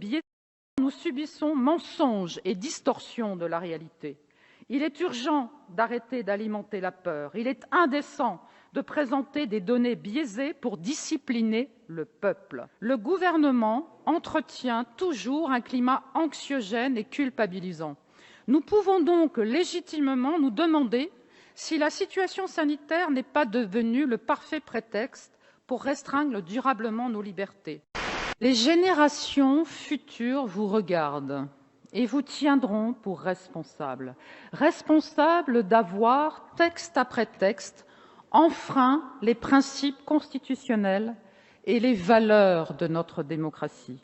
biais. Nous subissons mensonges et distorsions de la réalité. Il est urgent d'arrêter d'alimenter la peur. Il est indécent de présenter des données biaisées pour discipliner le peuple. Le gouvernement entretient toujours un climat anxiogène et culpabilisant. Nous pouvons donc légitimement nous demander si la situation sanitaire n'est pas devenue le parfait prétexte pour restreindre durablement nos libertés. Les générations futures vous regardent et vous tiendront pour responsable. Responsable d'avoir, texte après texte, enfreint les principes constitutionnels et les valeurs de notre démocratie.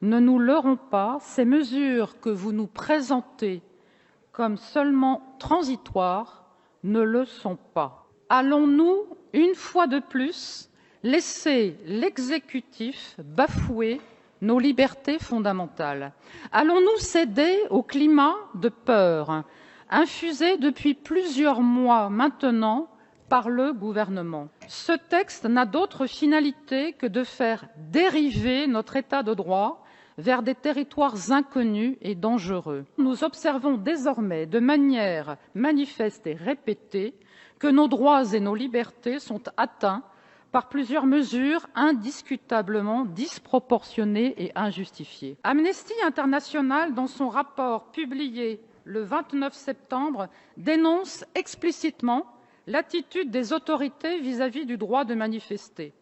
Ne nous leurrons pas, ces mesures que vous nous présentez comme seulement transitoires ne le sont pas. Allons-nous, une fois de plus, laisser l'exécutif bafouer nos libertés fondamentales? Allons-nous céder au climat de peur infusé depuis plusieurs mois maintenant par le gouvernement? Ce texte n'a d'autre finalité que de faire dériver notre État de droit vers des territoires inconnus et dangereux. Nous observons désormais de manière manifeste et répétée que nos droits et nos libertés sont atteints par plusieurs mesures indiscutablement disproportionnées et injustifiées. Amnesty International, dans son rapport publié le 29 septembre, dénonce explicitement l'attitude des autorités vis-à-vis du droit de manifester.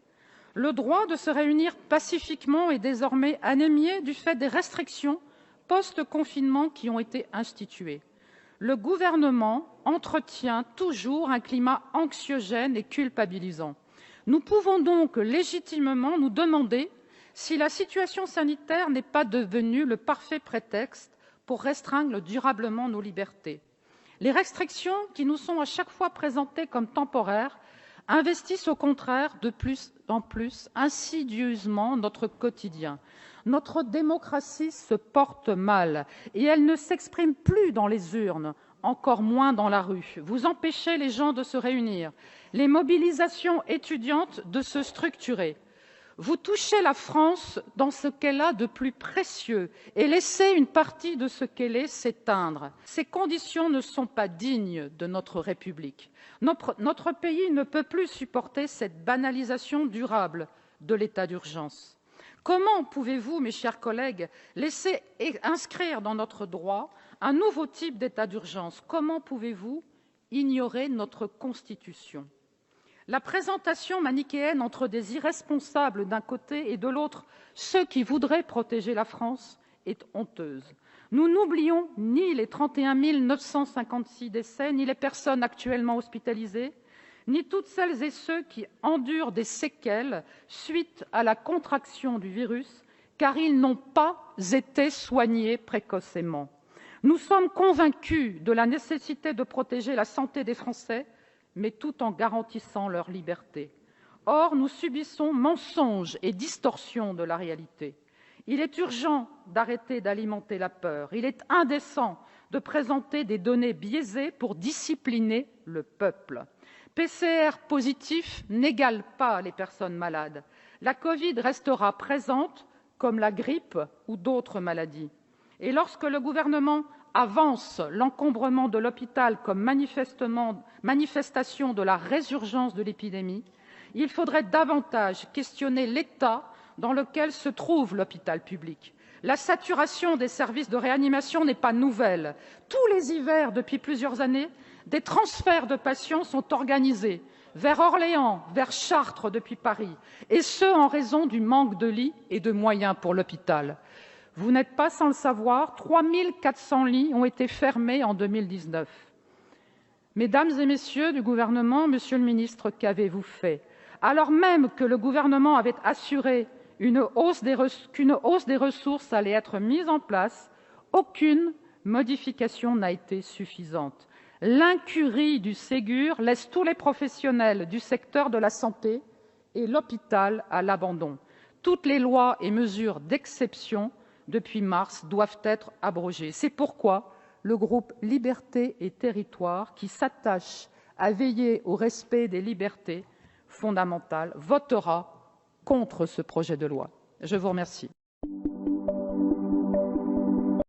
Le droit de se réunir pacifiquement est désormais anémié du fait des restrictions post-confinement qui ont été instituées. Le gouvernement entretient toujours un climat anxiogène et culpabilisant. Nous pouvons donc légitimement nous demander si la situation sanitaire n'est pas devenue le parfait prétexte pour restreindre durablement nos libertés. Les restrictions qui nous sont à chaque fois présentées comme temporaires investissent au contraire de plus en plus insidieusement notre quotidien. Notre démocratie se porte mal et elle ne s'exprime plus dans les urnes, encore moins dans la rue. Vous empêchez les gens de se réunir, les mobilisations étudiantes de se structurer. Vous touchez la France dans ce qu'elle a de plus précieux et laissez une partie de ce qu'elle est s'éteindre. Ces conditions ne sont pas dignes de notre République. Notre pays ne peut plus supporter cette banalisation durable de l'état d'urgence. Comment pouvez-vous, mes chers collègues, laisser inscrire dans notre droit un nouveau type d'état d'urgence? Comment pouvez-vous ignorer notre Constitution? La présentation manichéenne entre des irresponsables d'un côté et de l'autre ceux qui voudraient protéger la France est honteuse. Nous n'oublions ni les 31 956 décès, ni les personnes actuellement hospitalisées, ni toutes celles et ceux qui endurent des séquelles suite à la contraction du virus, car ils n'ont pas été soignés précocement. Nous sommes convaincus de la nécessité de protéger la santé des Français, mais tout en garantissant leur liberté. Or, nous subissons mensonges et distorsions de la réalité. Il est urgent d'arrêter d'alimenter la peur. Il est indécent de présenter des données biaisées pour discipliner le peuple. PCR positif n'égale pas les personnes malades. La Covid restera présente comme la grippe ou d'autres maladies. Et lorsque le gouvernement avance l'encombrement de l'hôpital comme manifestation de la résurgence de l'épidémie, il faudrait davantage questionner l'état dans lequel se trouve l'hôpital public. La saturation des services de réanimation n'est pas nouvelle. Tous les hivers, depuis plusieurs années, des transferts de patients sont organisés vers Orléans, vers Chartres depuis Paris, et ce en raison du manque de lits et de moyens pour l'hôpital. Vous n'êtes pas sans le savoir, 3 400 lits ont été fermés en 2019. Mesdames et messieurs du gouvernement, monsieur le ministre, qu'avez-vous fait? Alors même que le gouvernement avait assuré qu'une hausse des ressources allait être mise en place, aucune modification n'a été suffisante. L'incurie du Ségur laisse tous les professionnels du secteur de la santé et l'hôpital à l'abandon. Toutes les lois et mesures d'exception depuis mars doivent être abrogées. C'est pourquoi le groupe Libertés et Territoires, qui s'attache à veiller au respect des libertés fondamentales, votera contre ce projet de loi. Je vous remercie.